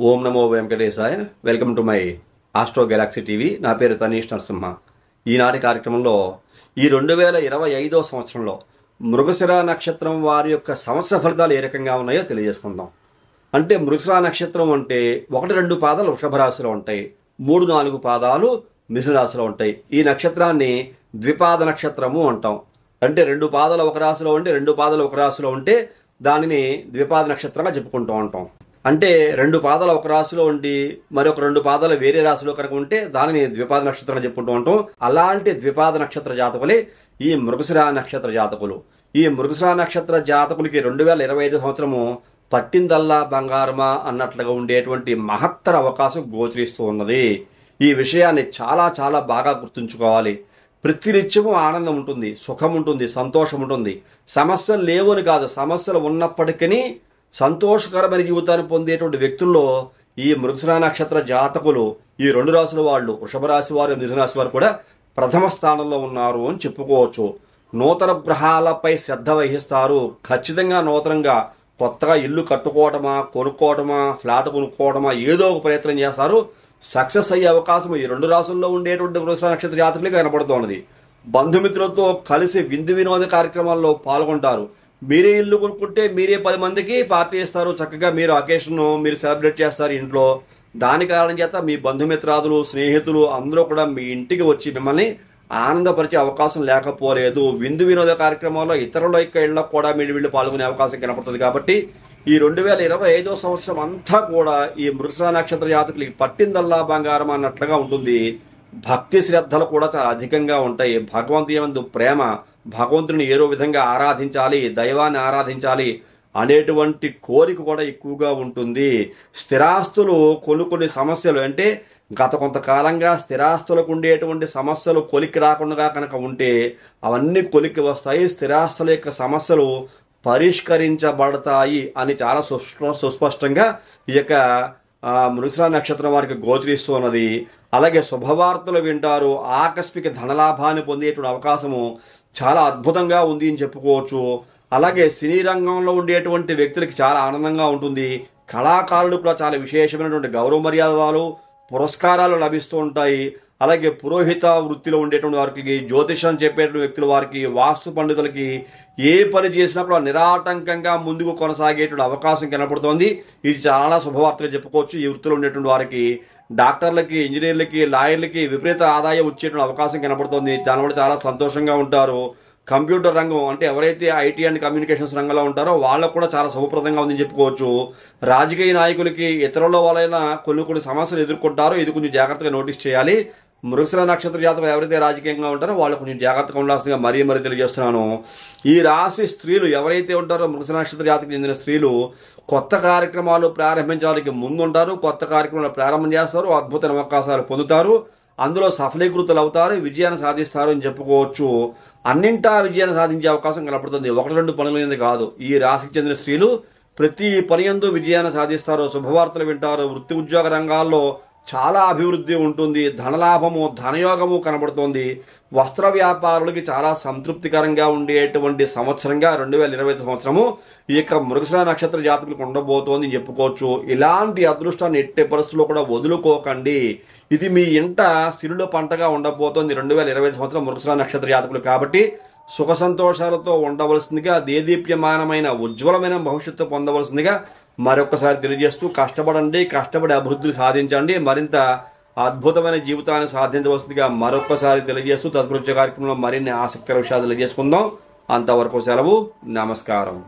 ఓం నమో వెంకటేశాయ. Welcome to my astro galaxy TV. నా పేరు తనీష్ నరసింహ. ఈనాటి కార్యక్రమంలో ఈ 2025 సంవత్సరంలో మృగశిర నక్షత్రం వారి యొక్క సంవత్సర ఫలితాలు ఏ రకంగా ఉన్నాయో తెలియజేసుకుందాం. అంటే మృగశిర నక్షత్రం అంటే 1-2 పాదాలు వృషభ రాశిలో ఉంటాయి, 3-4 పాదాలు మిథున రాశిలో ఉంటాయి. ఈ నక్షత్రాన్ని ద్విపాద నక్షత్రము అంటాం. అంటే 2 పాదాలు ఒక రాశిలో ఉంటే 2 పాదాలు ఒక రాశిలో ఉంటే దానిని ద్విపాద నక్షత్రంగా చెప్పుకుంటూ ఉంటాం. అంటే 2 పాదాలు ఒక రాశిలో ఉండి మరొక 2 పాదాలు వేరే రాశిలో కనుక ఉంటే దానిని ద్విపాద నక్షత్రంగా చెప్పుకుంటూ ఉంటాం. అలాంటి ద్విపాద నక్షత్ర జాతకులే ఈ మృగశిర నక్షత్ర జాతకులు. ఈ మృగశిర నక్షత్ర జాతకులకి 2025 సంవత్సరము పట్టిందల్లా బంగారమా అన్నట్లుగా ఉండేటువంటి మహత్తర అవకాశం గోచరిస్తూ ఉన్నది. ఈ విషయాన్ని చాలా చాలా బాగా గుర్తుంచుకోవాలి. ప్రతినిత్యము ఆనందం ఉంటుంది, సుఖం ఉంటుంది, సంతోషం ఉంటుంది. సమస్యలు లేవని కాదు, సమస్యలు ఉన్నప్పటికీ సంతోషకరమైన జీవితాన్ని పొందేటువంటి వ్యక్తుల్లో ఈ మృగశిర నక్షత్ర జాతకులు, ఈ 2 రాశుల వాళ్ళు, వృషభ రాశి వారు, మిథున రాశి వారు కూడా ప్రథమ స్థానంలో ఉన్నారు అని చెప్పుకోవచ్చు. నూతన గ్రహాలపై శ్రద్ధ వహిస్తారు. ఖచ్చితంగా నూతనంగా కొత్తగా ఇల్లు కట్టుకోవటమా, కొనుక్కోవటమా, ఫ్లాట్ కొనుక్కోవటమా ఏదో ఒక ప్రయత్నం చేస్తారు. సక్సెస్ అయ్యే అవకాశం ఈ 2 రాశుల్లో ఉండేటువంటి మృగశిర నక్షత్ర జాతకులకి కనపడుతున్నది. బంధుమిత్రులతో కలిసి విందు వినోద కార్యక్రమాల్లో పాల్గొంటారు. మీరే ఇల్లు కొనుక్కుంటే మీరే 10 మందికి పార్టీ ఇస్తారు. చక్కగా మీరు అకేషన్ మీరు సెలబ్రేట్ చేస్తారు ఇంట్లో. దాని కారణం చేత మీ బంధుమిత్రాదులు, స్నేహితులు అందరూ కూడా మీ ఇంటికి వచ్చి మిమ్మల్ని ఆనందపరిచే అవకాశం లేకపోలేదు. విందు వినోద కార్యక్రమాల్లో ఇతరుల యొక్క ఇళ్లకు కూడా మీరు వీళ్ళు పాల్గొనే అవకాశం కనపడుతుంది. కాబట్టి ఈ 2025 సంవత్సరం అంతా కూడా ఈ మృగశిర నక్షత్ర జాతకులకి పట్టిందల్లా బంగారం అన్నట్లుగా ఉంటుంది. భక్తి శ్రద్ధలు కూడా చాలా అధికంగా ఉంటాయి. భగవంతుని యందు ప్రేమ, భగవంతుని ఏదో విధంగా ఆరాధించాలి, దైవాన్ని ఆరాధించాలి అనేటువంటి కోరిక కూడా ఎక్కువగా ఉంటుంది. స్థిరాస్తులు కొన్ని సమస్యలు అంటే గత కొంతకాలంగా స్థిరాస్తులకు ఉండేటువంటి సమస్యలు కొలిక్కి రాకుండా కనుక ఉంటే అవన్నీ కొలిక్కి వస్తాయి. స్థిరాస్తుల యొక్క సమస్యలు పరిష్కరించబడతాయి అని చాలా సుస్పష్టంగా ఈ యొక్క మృగశిర నక్షత్రం వారికి గోచరిస్తూ ఉన్నది. అలాగే శుభవార్తలు వింటారు. ఆకస్మిక ధనలాభాన్ని పొందేటువంటి అవకాశము చాలా అద్భుతంగా ఉంది అని చెప్పుకోవచ్చు. అలాగే సినీ రంగంలో ఉండేటువంటి వ్యక్తులకి చాలా ఆనందంగా ఉంటుంది. కళాకారులు కూడా చాలా విశేషమైనటువంటి గౌరవ మర్యాదలు, పురస్కారాలు లభిస్తూ ఉంటాయి. అలాగే పురోహిత వృత్తిలో ఉండేటువంటి వారికి, జ్యోతిషం చెప్పేటువంటి వ్యక్తుల వారికి, వాస్తు పండితులకి ఏ పని చేసినప్పుడు నిరాటంకంగా ముందుకు కొనసాగేటువంటి అవకాశం కనపడుతోంది. ఇది చాలా శుభవార్తగా చెప్పుకోవచ్చు. ఈ వృత్తిలో ఉండేటువంటి వారికి, డాక్టర్లకి, ఇంజనీర్లకి, లాయర్లకి విపరీత ఆదాయం వచ్చేటువంటి అవకాశం కనపడుతోంది. దానివల్ల చాలా సంతోషంగా ఉంటారు. కంప్యూటర్ రంగం అంటే ఎవరైతే ఐటీ అండ్ కమ్యూనికేషన్స్ రంగంలో ఉంటారో వాళ్ళకు కూడా చాలా శుభప్రదంగా ఉందని చెప్పుకోవచ్చు. రాజకీయ నాయకులకి ఇతరుల వలన కొన్ని సమస్యలు ఎదుర్కొంటారో ఇది కొంచెం జాగ్రత్తగా నోటీస్ చేయాలి. మృగశిర నక్షత్ర జాతకులు ఎవరైతే రాజకీయంగా ఉంటారో వాళ్ళు కొంచెం జాగ్రత్తగా ఉండాల్సిందిగా మరీ తెలియజేస్తున్నాను. ఈ రాశి స్త్రీలు ఎవరైతే ఉంటారో మృగశిర నక్షత్ర జాతకు చెందిన స్త్రీలు కొత్త కార్యక్రమాలు ప్రారంభించడానికి ముందుంటారు. కొత్త కార్యక్రమాలు ప్రారంభం చేస్తారు, అద్భుతమైన అవకాశాలు పొందుతారు, అందులో సఫలీకృతులు అవుతారు, విజయాన్ని సాధిస్తారు అని చెప్పుకోవచ్చు. అన్నింటా విజయాన్ని సాధించే అవకాశం కనపడుతుంది. 1-2 పనులు కాదు. ఈ రాశికి చెందిన స్త్రీలు ప్రతి పని యందు విజయాన్ని సాధిస్తారు, శుభవార్తలు వింటారు. వృత్తి ఉద్యోగ రంగాల్లో చాలా అభివృద్ధి ఉంటుంది. ధనలాభము, ధనయోగము కనబడుతోంది. వస్త్ర వ్యాపారులకి చాలా సంతృప్తికరంగా ఉండేటువంటి సంవత్సరంగా 2025 సంవత్సరము ఈ యొక్క మృగశిర నక్షత్ర జాతకులకు ఉండబోతోంది చెప్పుకోవచ్చు. ఇలాంటి అదృష్టాన్ని ఎట్టే పరిస్థితుల్లో కూడా వదులుకోకండి. ఇది మీ ఇంట సిరుల పంటగా ఉండబోతోంది 2025 సంవత్సరం మృగశిర నక్షత్ర జాతకులు. కాబట్టి సుఖ సంతోషాలతో ఉండవలసిందిగా, దేదీప్యమానమైన ఉజ్వలమైన భవిష్యత్తు పొందవలసిందిగా మరొకసారి తెలియజేస్తూ, కష్టపడండి, కష్టపడి అభివృద్ధిని సాధించండి, మరింత అద్భుతమైన జీవితాన్ని సాధించవలసిందిగా మరొకసారి తెలియజేస్తూ తదుపరి కార్యక్రమంలో మరిన్ని ఆసక్తికర విషయాలు తెలియజేసుకుందాం. అంతవరకు సెలవు. నమస్కారం.